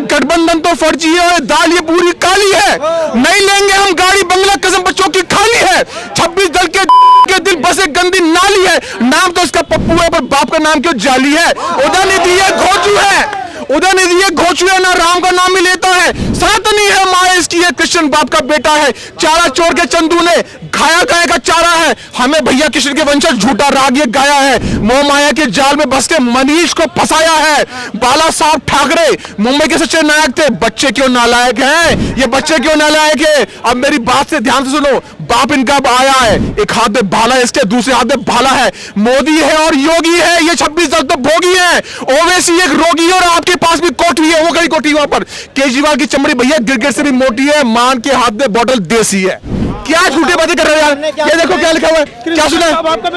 गठबंधन तो फर्जी है और दाल ये पूरी काली है। नहीं लेंगे हम गाड़ी बंगला, कसम बच्चों की खाली है। 26 दल के दिल बसे गंदी नाली है। नाम तो इसका पप्पू है पर बाप का नाम क्यों जाली है। उदयनिधि ये घोचू है, उदयनिधि ये घोचू है, ना राम का नाम ही लेता है। सनातनी है माया इसकी, ये कृष्ण बाप का बेटा है। चारा चोर के चंदू ने खाया गाय का चारा है। हमें भैया कृष्ण के वंशज झूठा राग ये गाया है। मोह माया के जाल में बस के मनीष को फंसाया है। बाला साहब ठाकरे मुंबई के सच्चे नायक थे। बच्चे क्यों नालायक हैं, ये बच्चे क्यों नालायक है। अब मेरी बात से ध्यान से सुनो, बाप इनका अब आया है। एक हाथ में भाला है इसके, दूसरे हाथ में भाला है। मोदी है और योगी है, ये 26 दल तो भोगी है। ओवैसी एक रोगी है और आपके पास भी कोठी है, वो गई कोठी वहां पर। केजरीवाल की चमड़ी भैया गिरगिट से भी मोटी है। मान के हाथ में बोतल देसी है। क्या झूठी बातें कर रहे हो यार। ये देखो क्या लिखा हुआ है, क्या सुना है,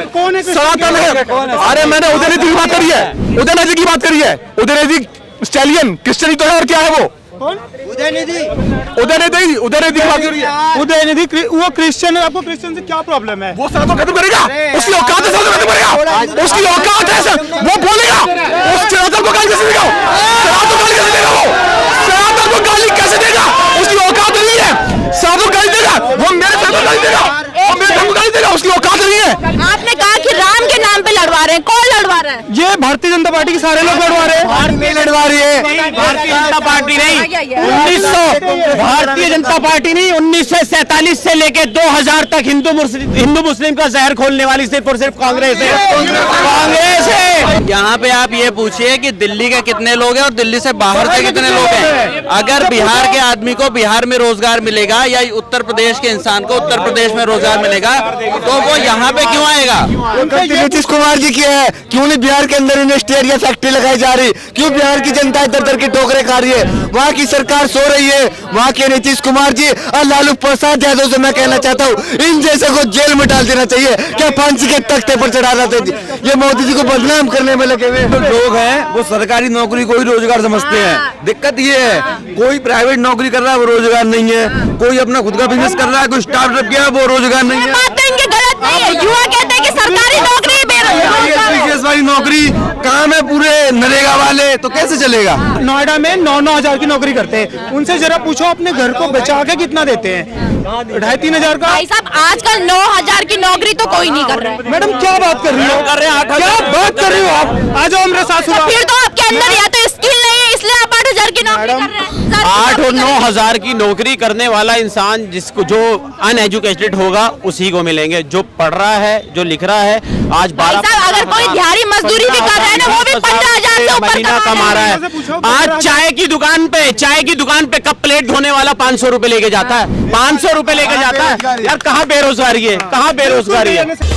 कौन है सनातन है। अरे मैंने उदयनिधि की बात करी है, उदयनिधि की बात करी है। उदयनिधि स्टैलियन क्रिश्चियन तो है और क्या है वो, उदयनिधि उदयनिधि की बात करी है। उदयनिधि वो क्रिश्चियन है। आपको क्रिश्चियन से क्या प्रॉब्लम है? वो सनातन खत्म करेगा, उसकी औकात है सनातन खत्म करेगा, उसकी औकात है सर, वो बोलेगा। उस सनातन को गाली कैसे देगा, सनातन को गाली कैसे देगा, वो सनातन को गाली कैसे देगा, उसकी औकात नहीं है। सनातन को गाली देगा, वो मेरे धर्म को गाली देगा, वो मेरे धर्म को गाली देगा, उसकी औकात नहीं है। आपने कहा कि राम के नाम पे लड़वा रहे हैं, कौन लड़वा रहा है? ये भारतीय जनता पार्टी के सारे लोग लड़वा रहे हैं। लड़वा रही है भारतीय जनता पार्टी नहीं, 1900 भारतीय जनता पार्टी नहीं, 1947 से लेके 2000 तक हिंदू मुस्लिम का जहर खोलने वाली सिर्फ और सिर्फ कांग्रेस है। कांग्रेस है। यहाँ पे आप ये पूछिए कि दिल्ली के कितने लोग हैं और दिल्ली से बाहर के कितने लोग हैं। अगर बिहार के आदमी को बिहार में रोजगार मिलेगा या उत्तर प्रदेश के इंसान को उत्तर प्रदेश में रोजगार मिलेगा तो वो यहाँ पे क्यों आएगा। नीतीश कुमार जी क्या है, क्यों नहीं बिहार के अंदर इंडस्ट्रियल या फैक्ट्री लगाई जा रही, क्यों बिहार की जनता इधर उधर की ठोकरें खा रही है। वहाँ की सरकार सो रही है, वहाँ के नीतीश कुमार जी और लालू प्रसाद यादव से मैं कहना चाहता हूँ, इन जैसे को जेल में डाल देना चाहिए। क्या फांसी के तख्ते पर चढ़ा रहे थे, ये मोदी जी को बदनाम करने में लगे हुए लोग हैं। वो सरकारी नौकरी को ही रोजगार समझते हैं। दिक्कत ये है, कोई प्राइवेट नौकरी कर रहा है वो रोजगार नहीं है, कोई अपना खुद का बिजनेस कर रहा है, कोई स्टार्टअप किया वो रोजगार नहीं है। बात तो इनकी गलत नहीं है। युवा कहते हैं कि सरकारी नौकरी वाली नौकरी काम है पूरे नरेगा वाले, तो कैसे चलेगा। नोएडा में 9-9 हजार की नौकरी करते हैं। उनसे जरा पूछो अपने घर को बचा के कितना देते हैं, 2,500-3 हजार का। भाई साहब आजकल 9,000 की नौकरी तो कोई नहीं कर रहा है। मैडम क्या बात कर रही हो, कर रहे हैं क्या बात कर रही हो आप। आ जाओ हमारे साथ। फिर तो आपके अंदर या तो स्किल नहीं है, इसलिए आप 8,000 की नौकरी कर रहे हैं। 8 और 9 हजार की नौकरी करने वाला इंसान जिसको जो अनएजुकेटेड होगा उसी को मिलेंगे। जो पढ़ रहा है, जो लिख रहा है, आज 12 अगर कोई दिहाड़ी मजदूरी भी कर रहा है ना, वो भी 15,000 से ऊपर महीना कमा रहा है। आज चाय की दुकान पे कप प्लेट धोने वाला 500 रुपए लेके जाता है, 500 रुपए लेके जाता है। यार कहाँ बेरोजगारी है, कहाँ बेरोजगारी है।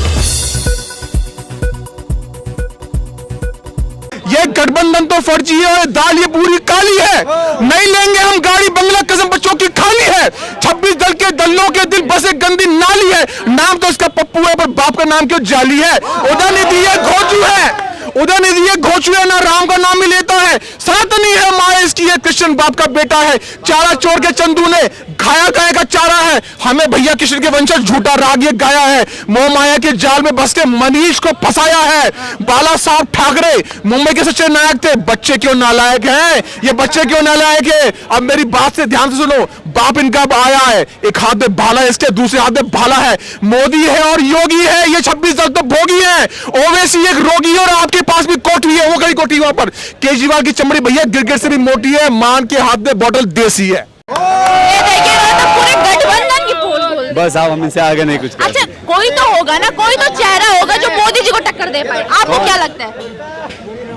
ये गठबंधन तो फर्जी है और दाल ये पूरी काली है। नहीं लेंगे हम गाड़ी बंगला, कसम बच्चों की खाली है। 26 दल के दलों के दिल बसे गंदी नाली है। नाम तो इसका पप्पू है पर बाप का नाम क्यों जाली है। उदयनिधि ये घोचू है, उदयनिधि ये घोचू है, ना राम का नाम ही लेता है। सनातनी है माया इसकी, ये कृष्ण बाप का बेटा है। चारा चोर के चंदू ने खाया गाय का चारा है। हमें भैया कृष्ण के वंशज झूठा राग ये गाया है। मोह माया के जाल में बस के मनीष को फंसाया है। बाला साहब ठाकरे मुंबई के सच्चे नायक थे। बच्चे क्यों नालायक हैं, ये बच्चे क्यों नालायक है। अब मेरी बात से ध्यान से सुनो, बाप इनका अब आया है। एक हाथ में भाला है इसके, दूसरे हाथ में भाला है। मोदी है और योगी है, ये 26 दल तो भोगी है। ओवैसी एक रोगी है और आपके पास भी कोठी है, वो गई कोठी वहां पर। केजरीवाल की चमड़ी भैया गिरगिट से भी मोटी है। मान के हाथ में बोतल देसी है। ये देखिए तो पूरे गठबंधन की पोल। बस आप हम इनसे आगे नहीं कुछ कर। अच्छा कोई तो होगा ना, कोई तो चेहरा होगा जो मोदी जी को टक्कर दे पाए। आपको क्या लगता है?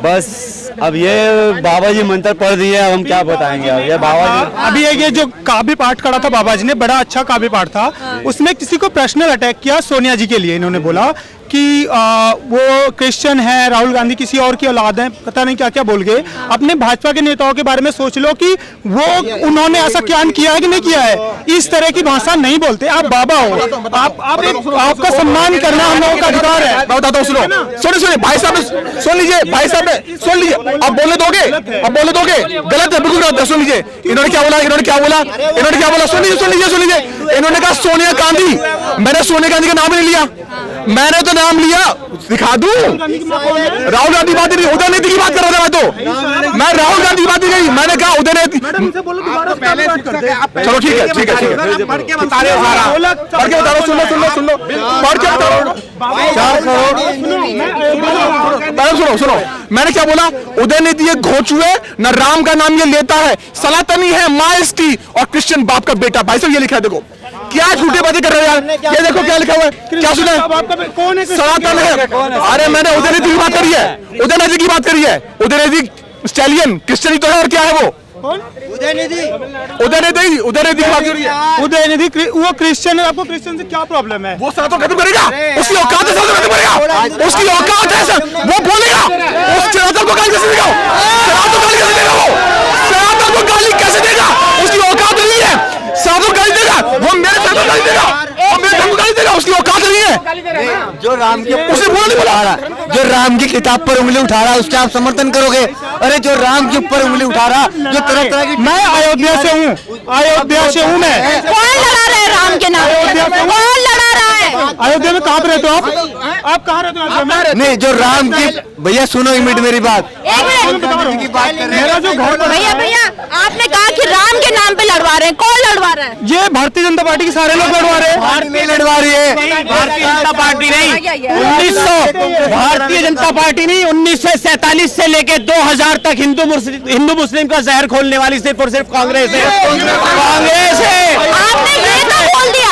बस अब ये बाबा जी मंत्र पढ़ दिए, अब हम क्या बताएंगे। अब ये बाबा जी अभी ये जो काव्य पाठ करा था बाबा जी ने, बड़ा अच्छा काव्य पाठ था। उसमें किसी को पर्सनल अटैक किया सोनिया जी के लिए। इन्होंने बोला कि वो क्रिश्चियन है, राहुल गांधी किसी और की औलाद है, पता नहीं क्या क्या बोल गए। अपने भाजपा के नेताओं के बारे में सोच लो कि वो उन्होंने ऐसा क्या किया है कि नहीं किया है। इस तरह की भाषा नहीं बोलते। आप बाबा हो, आपका सम्मान करना हम लोगों का अधिकार है। मैं बताता हूँ, सुनिए भाई साहब, सुन लीजिए भाई साहब, सुन लीजिए। अब बोलने दोगे, अब बोलने दोगे? गलत है, बिल्कुल गलत है। सुन लीजिए इन्होंने क्या बोला, इन्होंने क्या बोला, इन्होंने क्या बोला। सुन लीजिए, सुन लीजिए, सुन लीजिए। इन्होंने कहा सोनिया गांधी, मैंने सोनिया गांधी का नाम नहीं लिया, मैंने तो नाम लिया, दिखा दूं राहुल गांधी बात नहीं, उदयनिधि की बात कर रहा था मैं राहुल गांधी की बात नहीं, मैंने कहा उदयनिधि। चलो ठीक है ठीक है ठीक है, पढ़ के बता रहे हो सारा, पढ़ के बता रहा हूं, सुन लो पढ़ के बता रहा हूं। 4 करोड़ सुनो सुनो, मैंने क्या बोला, उदयनिधि ये घोंचुए न राम का नाम ये लेता है, सनातनी है, माँ इसकी और क्रिश्चियन बाप का बेटा। भाई साहब ये लिखा है, देखो क्या झूठे बातें कर रहे हो यार, ये देखो क्या लिखा हुआ है, क्या सुना है, सनातन है। अरे मैंने उदयनिधि की बात करी है, उदयनिधि की बात करी है, उदयनिधि स्टैलियन क्रिश्चियन तो है, और क्या है वो उदयनिधि की बात करी है। उदयनिधि वो क्रिश्चियन है, आपको क्रिश्चियन से क्या प्रॉब्लम है? वो सनातन खत्म करेगा, उसकी औकात है सनातन खत्म करेगा, उसकी औकात है सर, वो बोलेगा, उस सनातन को गाली कैसे देगा, सनातन को गाली कैसे देगा, वो सनातन को गाली कैसे देगा, उसकी औकात नहीं है, सनातन को गाली देगा, वो मेरे सनातन को गाली देगा, वो मेरे धर्म को गाली देगा, उसकी औकात नहीं है। जो राम के उसे बोला नहीं बोला, जो राम की किताब पर उंगली उठा रहा है उसके आप समर्थन करोगे? अरे जो राम के ऊपर उंगली उठा रहा, जो तरह तरह की, मैं अयोध्या से हूँ मैं। कौन लड़ा रहा है राम के नाम पे? कौन लड़ा रहा है? अयोध्या में कहाँ पे रहते हो आप कहाँ रहते हो अयोध्या में? नहीं जो राम की, भैया सुनो एक मिनट मेरी बात, एक मिनट, मेरा जो घर भैया आपने कहा कि राम के नाम पे लड़वा रहे हैं, कौन लड़वा रहा है? ये भारतीय जनता पार्टी के सारे लोग लड़वा रहे हैं। भारतीय लड़वा रही है, भारतीय जनता पार्टी नहीं, 1947 से लेके 2000 तक हिंदू मुस्लिम का जहर खोलने वाली सिर्फ और सिर्फ कांग्रेस है, कांग्रेस है। आपने ये तो बोल दिया,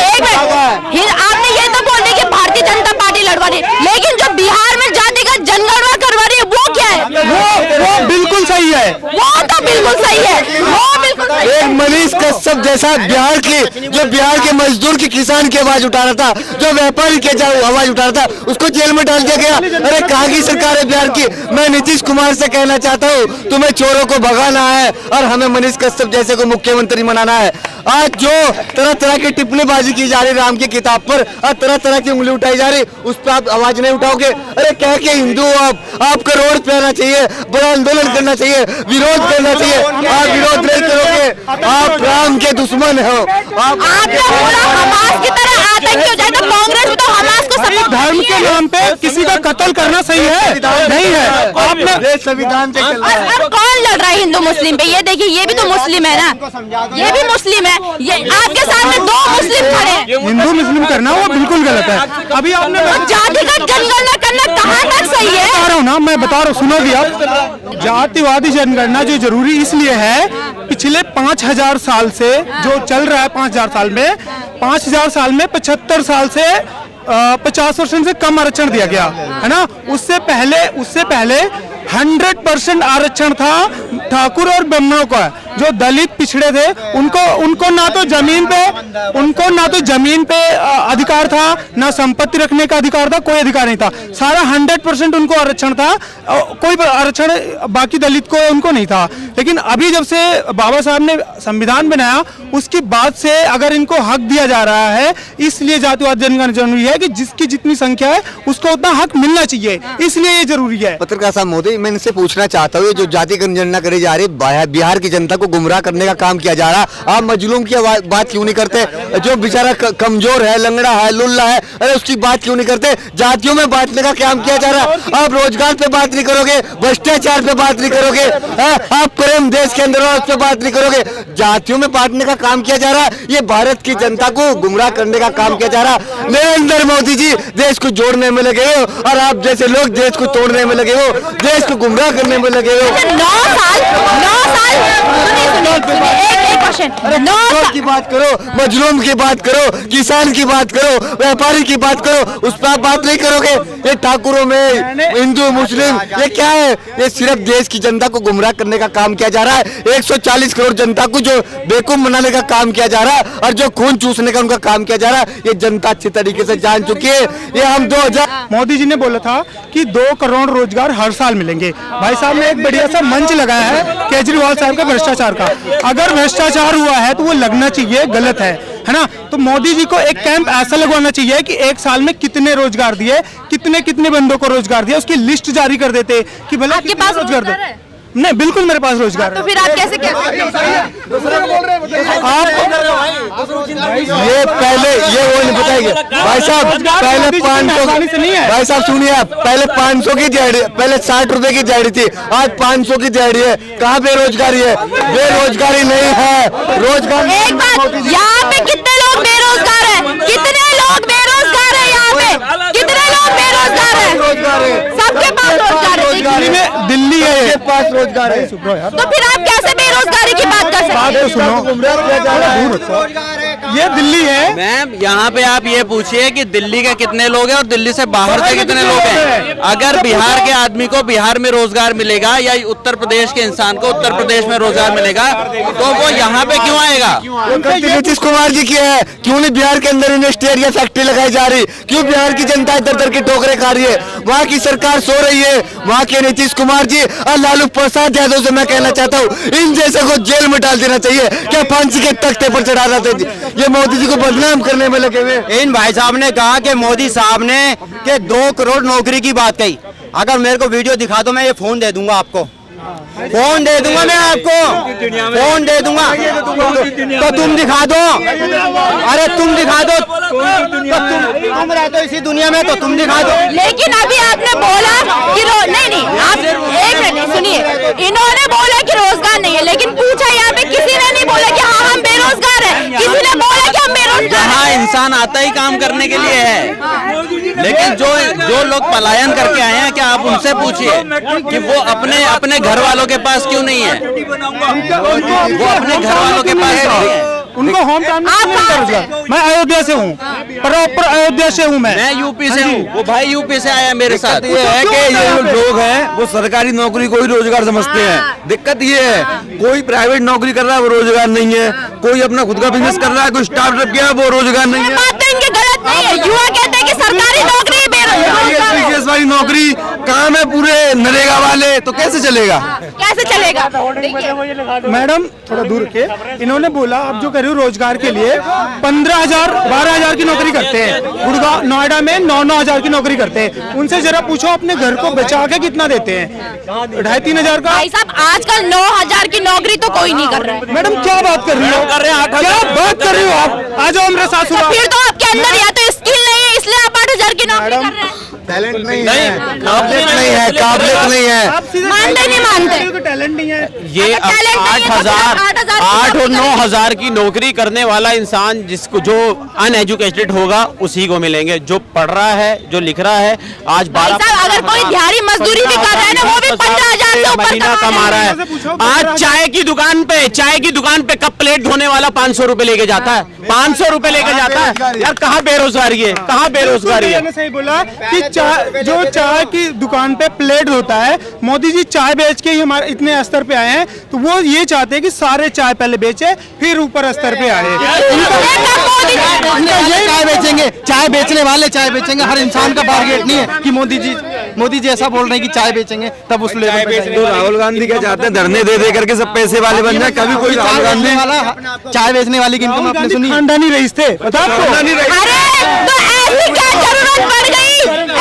एक मिनट, आपने ये तो बोल दिया कि भारतीय जनता पार्टी लड़वा रही है, लेकिन जो बिहार में जातिगत जनगणना करवा रही है वो क्या है? वो बिल्कुल सही है, वो तो बिल्कुल सही है, वो बिल्कुल सही है। एक मनीष कश्यप जैसा बिहार के मजदूर की किसान की आवाज उठा रहा था, जो व्यापारी की आवाज उठा रहा था, उसको जेल में डाल दिया गया। अरे कहाँ की सरकार है बिहार की? मैं नीतीश कुमार से कहना चाहता हूँ, तुम्हें चोरों को भगाना है और हमें मनीष कश्यप जैसे को मुख्यमंत्री बनाना है। आज जो तरह तरह की टिप्पणीबाजी की जा रही राम की किताब पर और तरह तरह की उंगली उठाई जा रही, उस पर आप आवाज नहीं उठाओगे? अरे कह के हिंदू आपको रोड पे आना चाहिए, बड़ा आंदोलन करना चाहिए, विरोध करना चाहिए, आप विरोध नहीं करोगे, आप राम के दुश्मन हो। आपने बोला हमास की तरह आतंकी हो जाए, तो कांग्रेस तो हमास को सपोर्ट धर्म के नाम पे किसी का कत्ल करना सही है? नहीं है। आपने संविधान से चल रहा है। और कौन लड़ रहा है हिंदू मुस्लिम पे? ये देखिए, ये भी तो मुस्लिम है ना, ये भी मुस्लिम है, ये आपके सामने 2 मुस्लिम खड़े हैं। हिंदू मुस्लिम करना वो बिल्कुल गलत है। अभी आपने जातिगत जनगणना करना कहाँ तक सही है? बता रहा हूँ ना, मैं बता रहा हूँ, सुनोगी आप? जातिवादी जनगणना जो जरूरी इसलिए है, पिछले 5000 साल से जो चल रहा है, 5000 साल में 75 साल से 50% से कम आरक्षण दिया गया है ना। उससे पहले 100% आरक्षण था ठाकुर और ब्राह्मणों का। जो दलित पिछड़े थे उनको ना तो जमीन पे अधिकार था, ना संपत्ति रखने का अधिकार था, कोई अधिकार नहीं था। सारा 100% उनको आरक्षण था, कोई आरक्षण बाकी दलित को उनको नहीं था। लेकिन अभी जब से बाबा साहब ने संविधान बनाया, उसके बाद से अगर इनको हक दिया जा रहा है, इसलिए जातिवाद जनगणना जरूरी है कि जिसकी जितनी संख्या है उसको उतना हक मिलना चाहिए, इसलिए ये जरूरी है। पत्रकार साहब मोदी, मैं इनसे पूछना चाहता हूँ, जो जाति जनगणना करी जा रही है, बिहार की जनता को गुमराह करने का काम किया जा रहा, आप मजलूम की बात क्यों नहीं करते? जो बेचारा कमजोर है, लंगड़ा है, लुल्ला है, अरे उसकी बात क्यों नहीं करते? जातियों में बांटने का काम किया जा रहा। आप रोजगार पे बात नहीं करोगे, भ्रष्टाचार पे बात नहीं करोगे, आप प्रेम देश के अंदर उस पे बात नहीं करोगे, जातियों में बांटने का काम किया जा रहा। ये भारत की जनता को गुमराह करने का काम किया जा रहा। नरेंद्र मोदी जी देश को जोड़ने में लगे हो और आप जैसे लोग देश को तोड़ने में लगे हो, देश को गुमराह करने में लगे हो। 9 साल एक क्वेश्चन, 9 साल की बात करो, मजलूम की बात करो, किसान की बात करो, व्यापारी की बात करो, उस पर आप बात नहीं करोगे। ये ठाकुरों में हिंदू मुस्लिम ये क्या है? ये सिर्फ देश की जनता को गुमराह करने का काम किया जा रहा है। 140 करोड़ जनता को जो बेवकूफ बनाने का काम किया जा रहा है और जो खून चूसने का उनका काम किया जा रहा है, ये जनता अच्छी तरीके से जान चुकी है। ये हम 2000 मोदी जी ने बोला था कि 2 करोड़ रोजगार हर साल मिलेंगे। भाई साहब ने एक बढ़िया सा मंच लगाया है केजरीवाल साहब का भ्रष्टाचार का। अगर भ्रष्टाचार हुआ है तो वो लगना चाहिए, गलत है ना। तो मोदी जी को एक कैंप ऐसा लगवाना चाहिए कि 1 साल में कितने रोजगार दिए, कितने बंदों को रोजगार दिया, उसकी लिस्ट जारी कर देते कि भले आपके पास रोजगार दो। नहीं, बिल्कुल मेरे पास रोजगार तो है। फिर आप कैसे कह सकते हैं? आप ये पहले ये वो नहीं बताएंगे भाई साहब, पहले 500 से नहीं है। भाई साहब सुनिए आप, पहले 500 की दिहाड़ी, पहले 60 रुपए की दिहाड़ी थी, आज 500 की दिहाड़ी है। कहाँ बेरोजगारी है? बेरोजगारी नहीं है, रोजगार। एक बात, यहाँ पे कितने लोग बेरोजगार हैं? कितने लोग बेरोजगार हैं यहाँ पे? कितने लोग बेरोजगार हैं? रोजगार है, सबके पास रोजगार है। दिल्ली में, दिल्ली है ये। सबके पास रोजगार है। तो फिर आप कैसे बेरोजगारी की बात कर सकते बात हैं? तो सुनो, ये दिल्ली है। मैम यहाँ पे आप ये पूछिए कि दिल्ली के कितने लोग हैं और दिल्ली से बाहर के कितने लोग हैं। अगर बिहार के आदमी को बिहार में रोजगार मिलेगा या उत्तर प्रदेश के इंसान को उत्तर प्रदेश में रोजगार मिलेगा तो वो यहाँ पे क्यों आएगा? गलती नीतीश कुमार जी की है। क्यों नहीं बिहार के अंदर इंडस्ट्रियल या फैक्ट्री लगाई जा रही? क्यों बिहार की जनता इधर उधर की ठोकरें खा रही है? वहाँ की सरकार सो रही है। वहाँ के नीतीश कुमार जी और लालू प्रसाद यादव से मैं कहना चाहता हूँ, इन जैसे को जेल में डाल देना चाहिए। क्या फांसी के तख्ते पर चढ़ा रहे थे? ये मोदी जी को बदनाम करने में लगे हुए। इन भाई साहब ने कहा कि मोदी साहब ने कि 2 करोड़ नौकरी की बात कही। अगर मेरे को वीडियो दिखा दो, मैं ये फोन दे दूंगा आपको, फोन दे दूंगा मैं आपको, फोन दे दूंगा। तो तुम दिखा दो, अरे तुम दिखा दो, तुम रहते हो इसी दुनिया में, तो तुम दिखा दो। लेकिन अभी आपने बोला कि नहीं, आप एक मिनट सुनिए। इन्होंने बोला कि रोजगार नहीं है, लेकिन पूछा यहाँ पे किसी ने नहीं बोला कि हाँ हम बेरोजगार हैं। किसी ने बोला कि हम बेरोजगार हैं। यहाँ इंसान आता ही काम करने के लिए है, लेकिन जो लोग पलायन करके आए हैं, क्या आप उनसे पूछिए कि वो अपने घर वालों के पास क्यों नहीं है? वो अपने घर वालों के पास नहीं है। उनको होम टाउन में नहीं मिलता रोजगार। मैं अयोध्या से हूँ, प्रॉपर अयोध्या से हूँ मैं यूपी से हूँ, वो भाई यूपी से आया मेरे साथ। ये है कि ये जो लोग हैं वो सरकारी नौकरी को ही रोजगार समझते हैं। दिक्कत ये है, कोई प्राइवेट नौकरी कर रहा है वो रोजगार नहीं है, कोई अपना खुद का बिजनेस कर रहा है, कोई स्टार्टअप किया है वो रोजगार नहीं है। बात तो इनकी गलत नहीं है। युवा कहते हैं कि सरकारी नौकरी बेरोजगार है। वाली नौकरी काम है पूरे नरेगा वाले, तो कैसे चलेगा? कैसे चलेगा? देखिए, मैडम थोड़ा दूर के, इन्होंने बोला आप जो कर रहे हो रोजगार के लिए 15,000 12,000 की नौकरी करते हैं, गुड़गांव नोएडा में 9,000 की नौकरी करते हैं। उनसे जरा पूछो अपने घर को बचा के कितना देते हैं? 2,500-3,000 का। भाई साहब आजकल 9,000 की नौकरी तो कोई नहीं कर रहा है। मैडम क्या बात कर रही हो? क्या बात कर रही हो आप? आ जाओ मेरे साथ। तो फिर तो आपके अंदर या तो स्किल नहीं है, इसलिए आप 8,000 की नौकरी कर रहे हैं। टैलेंट नहीं है, काबिलियत नहीं है, काबिलियत नहीं है। मानते नहीं मानते। टैलेंट नहीं है। ये अगर talent नहीं है, 8,000 8,000 8 और 9,000 की नौकरी करने वाला इंसान जिसको जो अनएजुकेटेड होगा उसी को मिलेंगे। जो पढ़ रहा है, जो लिख रहा है, आज भाई 12 साहब अगर कोई दिहाड़ी मजदूरी भी कर रहा है ना, वो भी 15,000 से ऊपर महीना कमा रहा है। आज चाय की दुकान पे कप प्लेट धोने वाला 500 रुपए लेके जाता है, 500 रुपए लेके जाता है। यार कहाँ बेरोजगारी है? कहाँ बेरोजगारी है? मैंने सही बोला कि जो चाय की दुकान पे प्लेट होता है, मोदी जी चाय बेच के ही हमारे इतने स्तर पे आए हैं, तो वो ये चाहते हैं कि सारे चाय पहले बेचे फिर ऊपर स्तर पे आए। चाय बेचेंगे, चाय बेचने वाले चाय बेचेंगे। हर इंसान का टारगेट नहीं है कि मोदी जी ऐसा बोल रहे हैं कि चाय बेचेंगे तब उस लेवल पे जाएंगे। तो राहुल गांधी क्या चाहते हैं? धरने दे करके सब पैसे वाले बन जाए। कभी कोई राहुल गांधी चाय बेचने वाली की इनकम आपने सुनी? खानदानी रईस थे, पता आपको? खानदानी रईस। अरे तो ऐसी क्या जरूरत पड़ गई?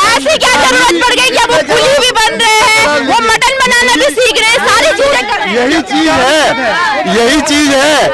ऐसी क्या जरूरत पड़ गई कि अब वो पुली भी बन रहे हैं, वो मटन बनाना भी सीख रहे हैं, सारी चीजें कर रहे हैं। यही चीज है, यही चीज है।